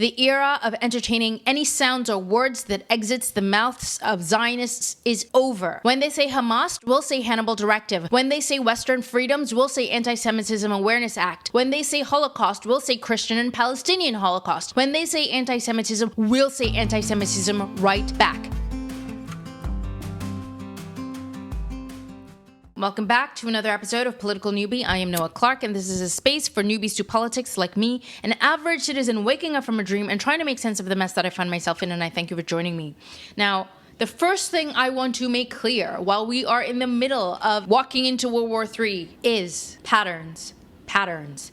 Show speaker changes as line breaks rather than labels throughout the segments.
The era of entertaining any sounds or words that exits the mouths of Zionists is over. When they say Hamas, we'll say Hannibal Directive. When they say Western freedoms, we'll say Anti-Semitism Awareness Act. When they say Holocaust, we'll say Christian and Palestinian Holocaust. When they say anti-Semitism, we'll say anti-Semitism right back. Welcome back to another episode of Political Newbie. I am Noah Clark, and this is a space for newbies to politics like me, an average citizen waking up from a dream and trying to make sense of the mess that I find myself in, and I thank you for joining me. Now, the first thing I want to make clear while we are in the middle of walking into World War III is patterns. Patterns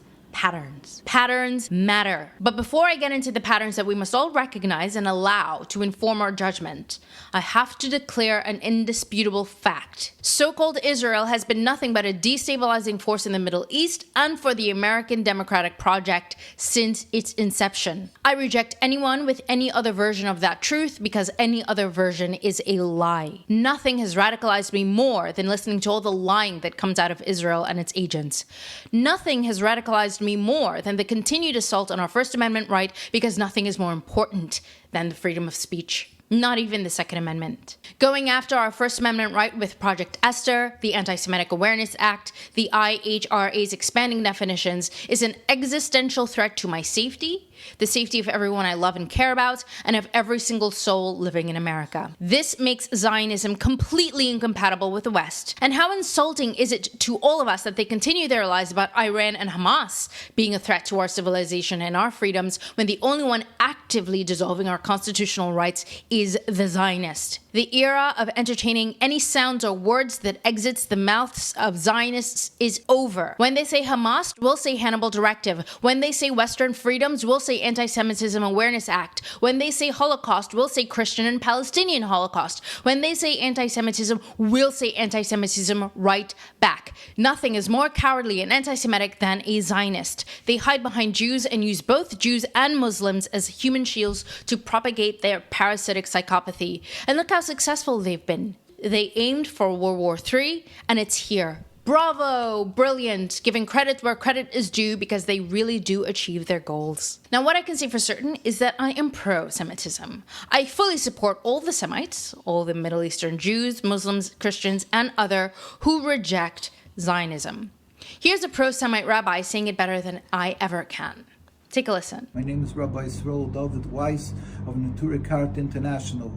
matter. But before I get into the patterns that we must all recognize and allow to inform our judgment, I have to declare an indisputable fact. So-called Israel has been nothing but a destabilizing force in the Middle East and for the American democratic project since its inception. I reject anyone with any other version of that truth because any other version is a lie. Nothing has radicalized me more than listening to all the lying that comes out of Israel and its agents. Nothing has radicalized me more than the continued assault on our First Amendment right because nothing is more important than the freedom of speech. Not even the Second Amendment. Going after our First Amendment right with Project Esther, the Anti-Semitic Awareness Act, the IHRA's expanding definitions is an existential threat to my safety, the safety of everyone I love and care about, and of every single soul living in America. This makes Zionism completely incompatible with the West. And how insulting is it to all of us that they continue their lies about Iran and Hamas being a threat to our civilization and our freedoms when the only one actively dissolving our constitutional rights is the Zionist. The era of entertaining any sounds or words that exits the mouths of Zionists is over. When they say Hamas, we'll say Hannibal Directive. When they say Western freedoms, we'll say Anti-Semitism Awareness Act. When they say Holocaust, we'll say Christian and Palestinian Holocaust. When they say anti-Semitism, we'll say anti-Semitism right back. Nothing is more cowardly and anti-Semitic than a Zionist. They hide behind Jews and use both Jews and Muslims as human shields to propagate their parasitic psychopathy. And look how successful they've been. They aimed for World War III, and it's here. Bravo, brilliant, giving credit where credit is due because they really do achieve their goals. Now, what I can say for certain is that I am pro-Semitism. I fully support all the Semites, all the Middle Eastern Jews, Muslims, Christians, and other who reject Zionism. Here's a pro-Semite rabbi saying it better than I ever can. Take a listen.
My name is Rabbi Yisrael David Weiss of Neturei Karta International.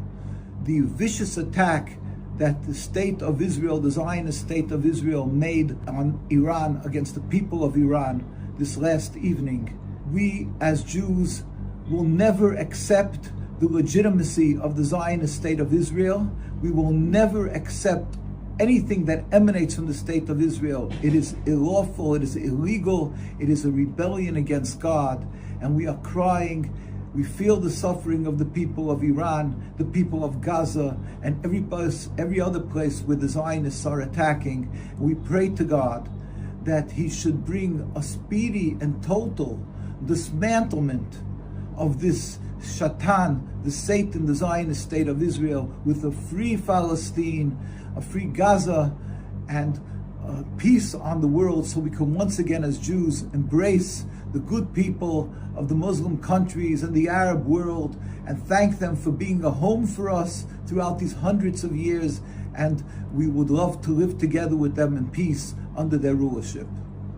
The vicious attack that the state of Israel, the Zionist state of Israel, made on Iran against the people of Iran this last evening, we as Jews will never accept the legitimacy of the Zionist state of Israel. We will never accept anything that emanates from the state of Israel. It is unlawful, it is illegal, it is a rebellion against God, and we are crying. We feel the suffering of the people of Iran, the people of Gaza, and every other place where the Zionists are attacking. We pray to God that He should bring a speedy and total dismantlement of this Shatan, the Satan, the Zionist state of Israel, with a free Palestine, a free Gaza, and peace on the world, so we can once again as Jews embrace the good people of the Muslim countries and the Arab world and thank them for being a home for us throughout these hundreds of years, and we would love to live together with them in peace under their rulership.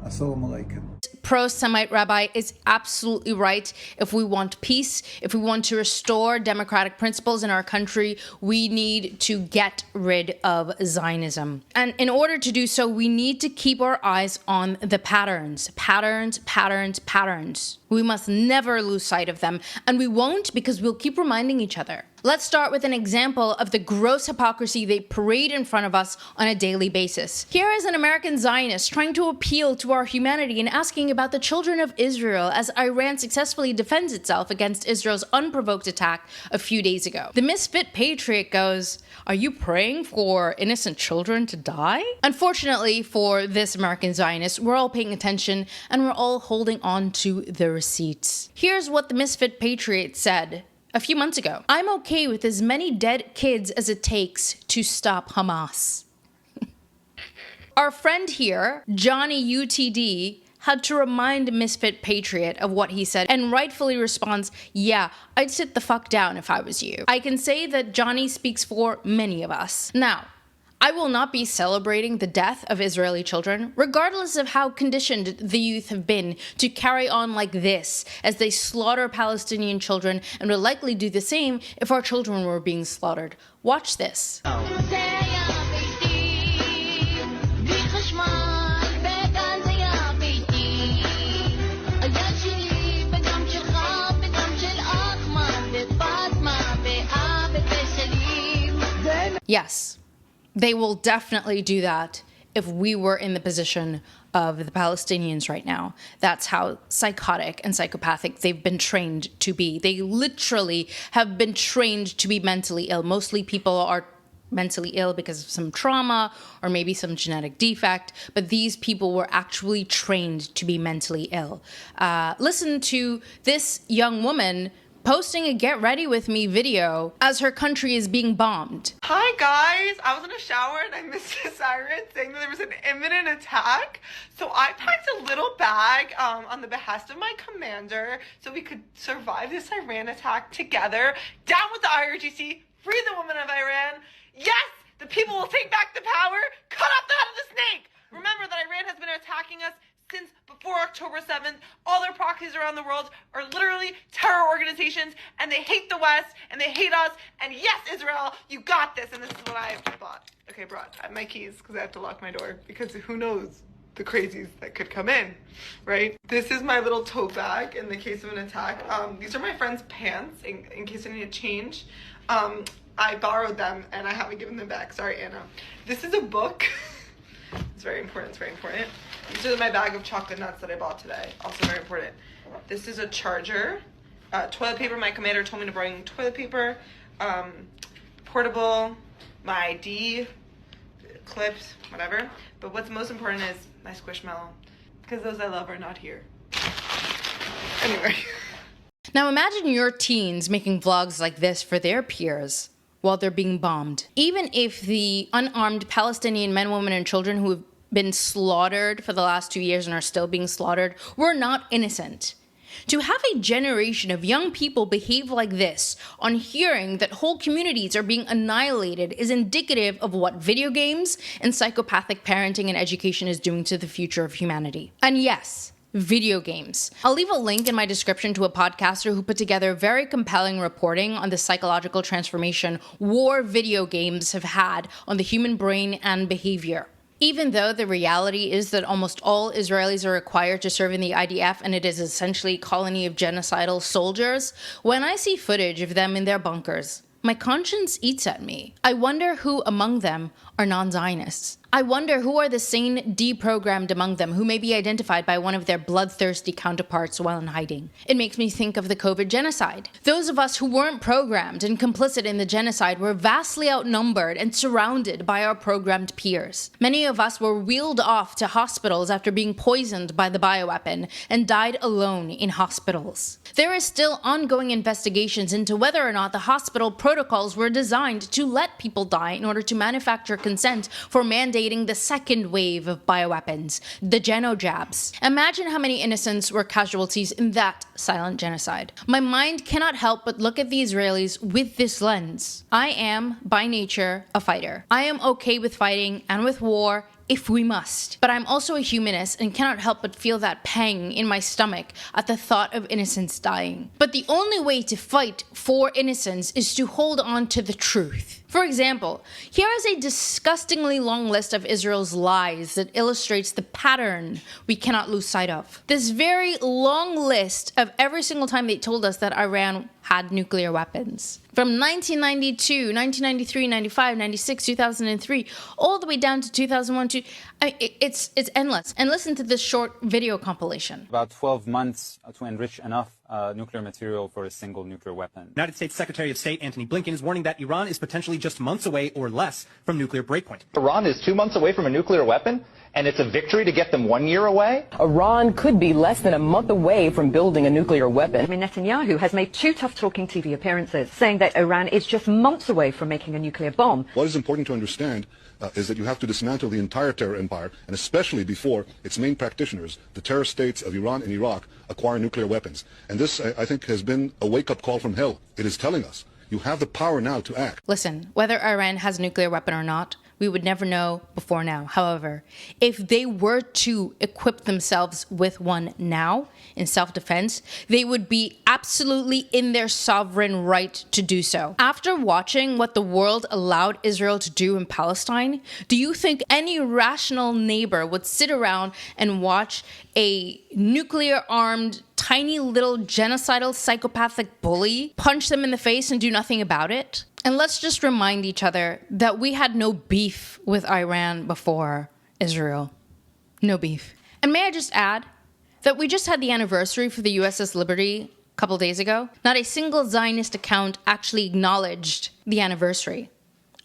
Assalamu alaikum.
Pro-Semite rabbi is absolutely right. If we want peace, if we want to restore democratic principles in our country, we need to get rid of Zionism. And in order to do so, we need to keep our eyes on the patterns. We must never lose sight of them, and we won't because we'll keep reminding each other. Let's start with an example of the gross hypocrisy they parade in front of us on a daily basis. Here is an American Zionist trying to appeal to our humanity and asking about the children of Israel as Iran successfully defends itself against Israel's unprovoked attack a few days ago. The misfit patriot goes, "Are you praying for innocent children to die?" Unfortunately for this American Zionist, we're all paying attention and we're all holding on to the receipts. Here's what the misfit patriot said a few months ago. "I'm okay with as many dead kids as it takes to stop Hamas." Our friend here, Johnny UTD, had to remind Misfit Patriot of what he said and rightfully responds, yeah, I'd sit the fuck down if I was you. I can say that Johnny speaks for many of us. Now, I will not be celebrating the death of Israeli children, regardless of how conditioned the youth have been to carry on like this as they slaughter Palestinian children and would likely do the same if our children were being slaughtered. Watch this. Yes. They will definitely do that if we were in the position of the Palestinians right now. That's how psychotic and psychopathic they've been trained to be. They literally have been trained to be mentally ill. Mostly people are mentally ill because of some trauma or maybe some genetic defect, but these people were actually trained to be mentally ill. Listen to this young woman posting a get ready with me video as her country is being bombed.
Hi guys, I was in a shower and I missed a siren saying that there was an imminent attack. So I packed a little bag on the behest of my commander so we could survive this Iran attack together. Down with the IRGC, free the women of Iran. Yes, the people will take back the power. Cut off the head of the snake. Remember that Iran has been attacking us since before October 7th. All their proxies around the world are literally terror organizations, and they hate the West, and they hate us, and yes, Israel, you got this, and this is what I have bought. Okay, brought my keys, because I have to lock my door, because who knows the crazies that could come in, right? This is my little tote bag in the case of an attack. These are my friend's pants, in case I need to change. I borrowed them, and I haven't given them back. Sorry, Anna. This is a book. It's very important, it's very important. These are my bag of chocolate nuts that I bought today. Also very important. This is a charger. Toilet paper. My commander told me to bring toilet paper. Portable. My ID. Clips. Whatever. But what's most important is my Squishmallow. Because those I love are not here. Anyway.
Now imagine your teens making vlogs like this for their peers while they're being bombed. Even if the unarmed Palestinian men, women, and children who have been slaughtered for the last 2 years and are still being slaughtered were not innocent. To have a generation of young people behave like this on hearing that whole communities are being annihilated is indicative of what video games and psychopathic parenting and education is doing to the future of humanity. And yes, video games. I'll leave a link in my description to a podcaster who put together very compelling reporting on the psychological transformation war video games have had on the human brain and behavior. Even though the reality is that almost all Israelis are required to serve in the IDF and it is essentially a colony of genocidal soldiers, when I see footage of them in their bunkers, my conscience eats at me. I wonder who among them are non-Zionists. I wonder who are the sane deprogrammed among them who may be identified by one of their bloodthirsty counterparts while in hiding. It makes me think of the COVID genocide. Those of us who weren't programmed and complicit in the genocide were vastly outnumbered and surrounded by our programmed peers. Many of us were wheeled off to hospitals after being poisoned by the bioweapon and died alone in hospitals. There is still ongoing investigations into whether or not the hospital protocols were designed to let people die in order to manufacture consent for mandating the second wave of bioweapons, the geno-jabs. Imagine how many innocents were casualties in that silent genocide. My mind cannot help but look at the Israelis with this lens. I am, by nature, a fighter. I am okay with fighting and with war if we must. But I'm also a humanist and cannot help but feel that pang in my stomach at the thought of innocents dying. But the only way to fight for innocence is to hold on to the truth. For example, here is a disgustingly long list of Israel's lies that illustrates the pattern we cannot lose sight of. This very long list of every single time they told us that Iran had nuclear weapons. From 1992, 1993, 95, 96, 2003, all the way down to 2001, it's endless. And listen to this short video compilation.
About 12 months to enrich enough nuclear material for a single nuclear weapon.
United States Secretary of State Antony Blinken is warning that Iran is potentially just months away or less from nuclear breakpoint.
Iran is 2 months away from a nuclear weapon, and it's a victory to get them 1 year away?
Iran could be less than a month away from building a nuclear weapon.
Netanyahu has made 2 tough-talking TV appearances, saying that Iran is just months away from making a nuclear bomb.
What is important to understand is that you have to dismantle the entire terror empire, and especially before its main practitioners, the terror states of Iran and Iraq, acquire nuclear weapons. And this, I think, has been a wake-up call from hell. It is telling us, you have the power now to act.
Listen, whether Iran has a nuclear weapon or not, we would never know before now. However, if they were to equip themselves with one now in self-defense, they would be absolutely in their sovereign right to do so. After watching what the world allowed Israel to do in Palestine, do you think any rational neighbor would sit around and watch a nuclear-armed, tiny little genocidal psychopathic bully punch them in the face and do nothing about it? And let's just remind each other that we had no beef with Iran before Israel. No beef. And may I just add that we just had the anniversary for the USS Liberty a couple days ago. Not a single Zionist account actually acknowledged the anniversary.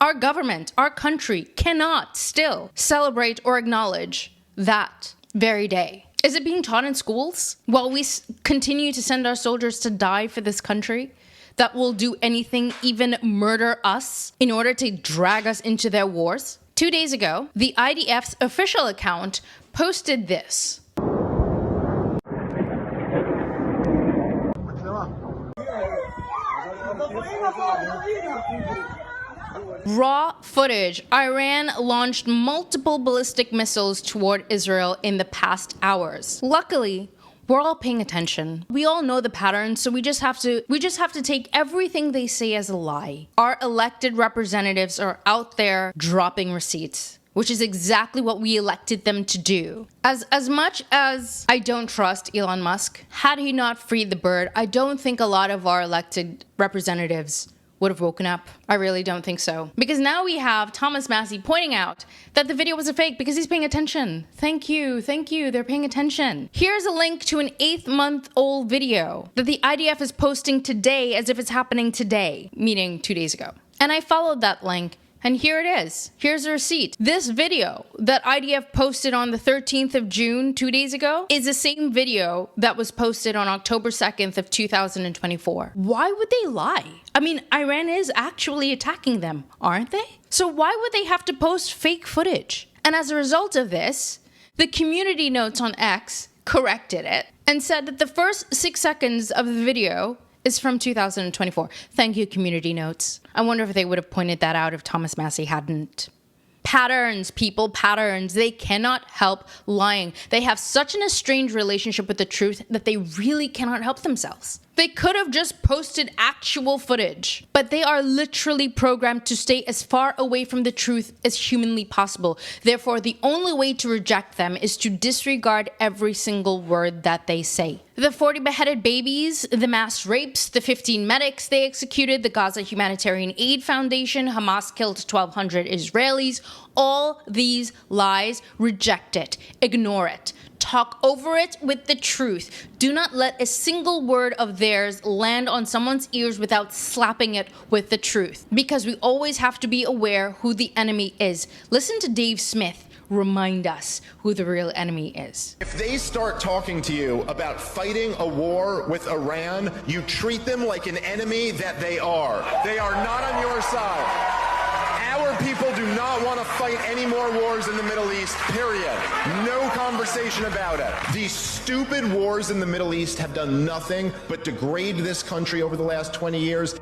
Our government, our country, cannot still celebrate or acknowledge that very day. Is it being taught in schools while we continue to send our soldiers to die for this country that will do anything, even murder us, in order to drag us into their wars? 2 days ago, the IDF's official account posted this. Raw footage. Iran launched multiple ballistic missiles toward Israel in the past hours. Luckily, we're all paying attention. We all know the pattern, so we just have to take everything they say as a lie. Our elected representatives are out there dropping receipts, which is exactly what we elected them to do. As much as I don't trust Elon Musk, had he not freed the bird, I don't think a lot of our elected representatives would have woken up. I really don't think so. Because now we have Thomas Massie pointing out that the video was a fake because he's paying attention. Thank you, they're paying attention. Here's a link to an 8-month-old video that the IDF is posting today as if it's happening today, meaning 2 days ago. And I followed that link, and here it is. Here's a receipt. This video that IDF posted on the 13th of June, 2 days ago, is the same video that was posted on October 2nd of 2024. Why would they lie? I mean, Iran is actually attacking them, aren't they? So why would they have to post fake footage? And as a result of this, the community notes on X corrected it and said that the first 6 seconds of the video is from 2024. Thank you, community notes. I wonder if they would have pointed that out if Thomas Massie hadn't. Patterns, people, patterns. They cannot help lying. They have such an estranged relationship with the truth that they really cannot help themselves. They could have just posted actual footage, but they are literally programmed to stay as far away from the truth as humanly possible. Therefore, the only way to reject them is to disregard every single word that they say. The 40 beheaded babies, the mass rapes, the 15 medics they executed, the Gaza Humanitarian Aid Foundation, Hamas killed 1,200 Israelis. All these lies, reject it, ignore it. Talk over it with the truth. Do not let a single word of theirs land on someone's ears without slapping it with the truth. Because we always have to be aware who the enemy is. Listen to Dave Smith remind us who the real enemy is.
If they start talking to you about fighting a war with Iran, you treat them like an enemy that they are. They are not on your side. Our people do not want to fight any more wars in the Middle East, period. No conversation about it. These stupid wars in the Middle East have done nothing but degrade this country over the last 20 years.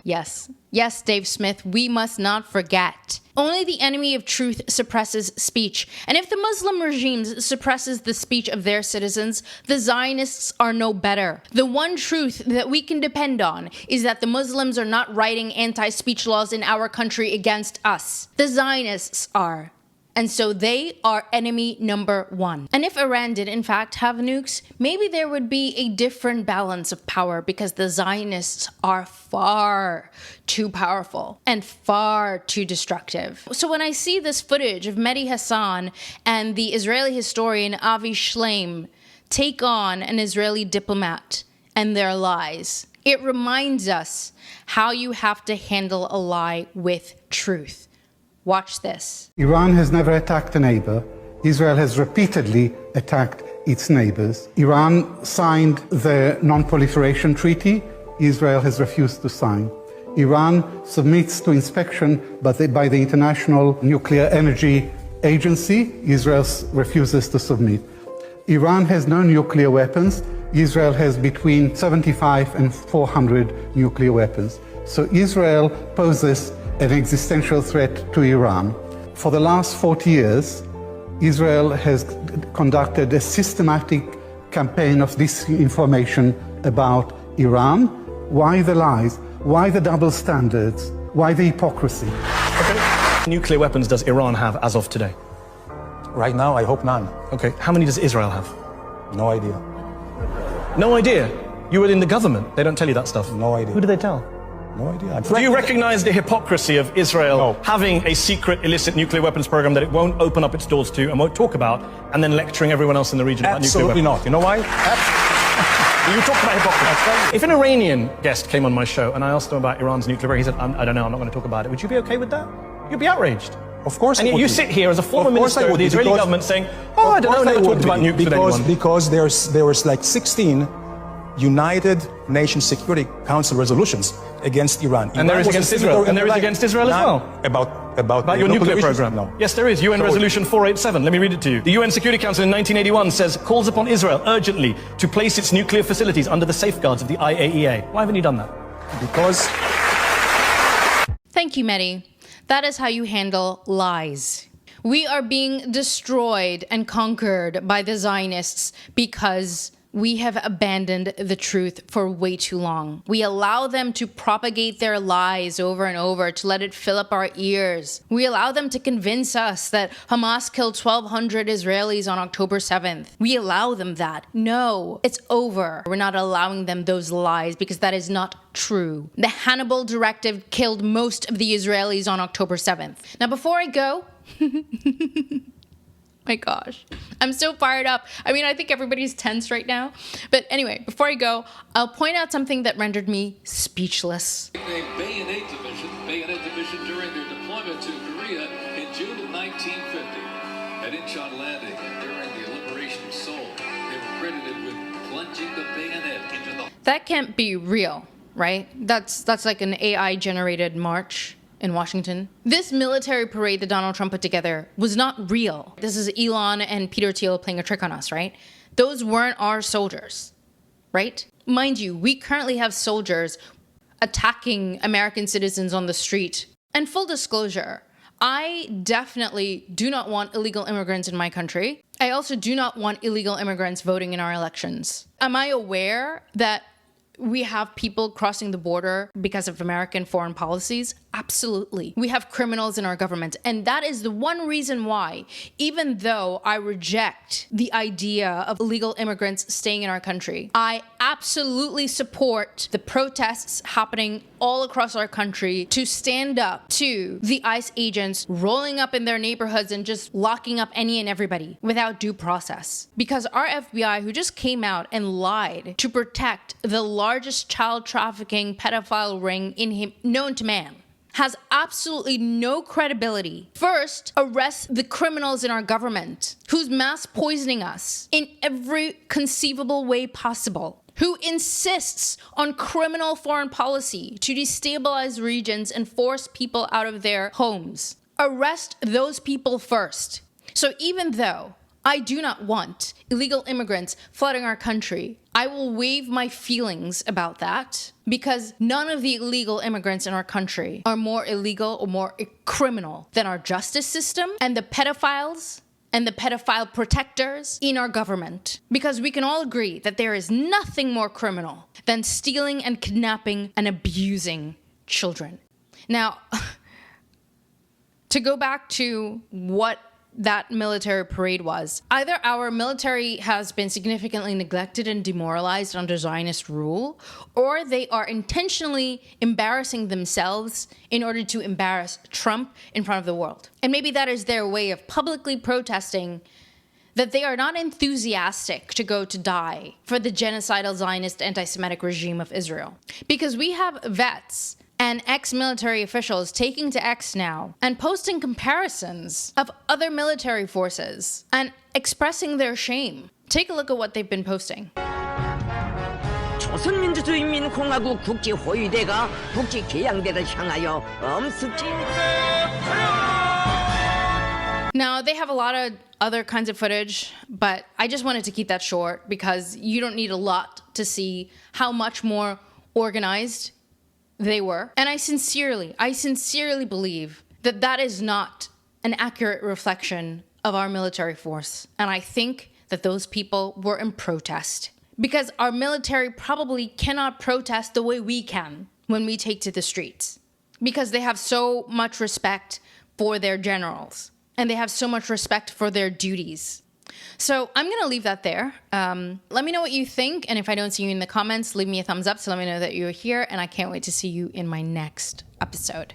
Yes, Dave Smith, we must not forget. Only the enemy of truth suppresses speech. And if the Muslim regimes suppresses the speech of their citizens, the Zionists are no better. The one truth that we can depend on is that the Muslims are not writing anti-speech laws in our country against us. The Zionists are. And so they are enemy number one. And if Iran did in fact have nukes, maybe there would be a different balance of power because the Zionists are far too powerful and far too destructive. So when I see this footage of Mehdi Hassan and the Israeli historian Avi Shleim take on an Israeli diplomat and their lies, it reminds us how you have to handle a lie with truth. Watch this.
Iran has never attacked a neighbor. Israel has repeatedly attacked its neighbors. Iran signed the Non-Proliferation Treaty. Israel has refused to sign. Iran submits to inspection by the International Nuclear Energy Agency. Israel refuses to submit. Iran has no nuclear weapons. Israel has between 75 and 400 nuclear weapons. So Israel poses an existential threat to Iran. For the last 40 years, Israel has conducted a systematic campaign of disinformation about Iran. Why the lies? Why the double standards? Why the hypocrisy?
Okay. Nuclear weapons does Iran have as of today?
Right now, I hope none.
Okay. How many does Israel have?
No idea.
No idea? You were in the government. They don't tell you that stuff.
No idea.
Who do they tell?
No idea.
Do you recognize the hypocrisy of Israel having a secret illicit nuclear weapons program that it won't open up its doors to and won't talk about, and then lecturing everyone else in the region about nuclear weapons?
Absolutely not. You know why?
You talked about hypocrisy. If an Iranian guest came on my show and I asked him about Iran's nuclear program, he said, I don't know, I'm not going to talk about it. Would you be okay with that? You'd be outraged.
Of course I would.
And you sit here as a former minister of the Israeli government saying, I don't know, never talked about nukes with anyone.
Because there was like 16 United Nations Security Council resolutions against Iran.
And there is against Israel. And there is against Israel as well.
About
your nuclear program.
No.
Yes, there is. UN Resolution 487. Let me read it to you. The UN Security Council in 1981 says, calls upon Israel urgently to place its nuclear facilities under the safeguards of the IAEA. Why haven't you done that?
Because...
Thank you, Mehdi. That is how you handle lies. We are being destroyed and conquered by the Zionists because we have abandoned the truth for way too long. We allow them to propagate their lies over and over, to let it fill up our ears. We allow them to convince us that Hamas killed 1,200 Israelis on October 7th. We allow them that. No, it's over. We're not allowing them those lies because that is not true. The Hannibal Directive killed most of the Israelis on October 7th. Now, before I go... My gosh, I'm so fired up. I mean, I think everybody's tense right now. But anyway, before I go, I'll point out something that rendered me speechless.
A bayonet division during their deployment to Korea in June of 1950. At Incheon Landing and during the liberation of Seoul, they were credited with plunging the bayonet into the...
That can't be real, right? That's like an AI-generated march in Washington. This military parade that Donald Trump put together was not real. This is Elon and Peter Thiel playing a trick on us, right? Those weren't our soldiers, right? Mind you, we currently have soldiers attacking American citizens on the street. And full disclosure, I definitely do not want illegal immigrants in my country. I also do not want illegal immigrants voting in our elections. Am I aware that we have people crossing the border because of American foreign policies? Absolutely. We have criminals in our government. And that is the one reason why, even though I reject the idea of illegal immigrants staying in our country, I absolutely support the protests happening all across our country to stand up to the ICE agents rolling up in their neighborhoods and just locking up any and everybody without due process. Because our FBI, who just came out and lied to protect the largest child trafficking pedophile ring known to man, has absolutely no credibility. First, arrest the criminals in our government who's mass poisoning us in every conceivable way possible, who insists on criminal foreign policy to destabilize regions and force people out of their homes. Arrest those people first. So even though I do not want illegal immigrants flooding our country, I will waive my feelings about that because none of the illegal immigrants in our country are more illegal or more criminal than our justice system and the pedophiles and the pedophile protectors in our government. Because we can all agree that there is nothing more criminal than stealing and kidnapping and abusing children. Now, to go back to what that military parade was, either our military has been significantly neglected and demoralized under Zionist rule, or they are intentionally embarrassing themselves in order to embarrass Trump in front of the world. And maybe that is their way of publicly protesting that they are not enthusiastic to go to die for the genocidal Zionist anti-Semitic regime of Israel. Because we have vets and ex-military officials taking to X now and posting comparisons of other military forces and expressing their shame. Take a look at what they've been posting.
20 조선민주주의인민공화국 국기호위대가 국기개양대를 향하여 엄습지.
Now, they have a lot of other kinds of footage, but I just wanted to keep that short because you don't need a lot to see how much more organized they were. And I sincerely believe that that is not an accurate reflection of our military force. And I think that those people were in protest because our military probably cannot protest the way we can when we take to the streets because they have so much respect for their generals. And they have so much respect for their duties. So I'm going to leave that there. Let me know what you think. And if I don't see you in the comments, leave me a thumbs up to let me know that you're here. And I can't wait to see you in my next episode.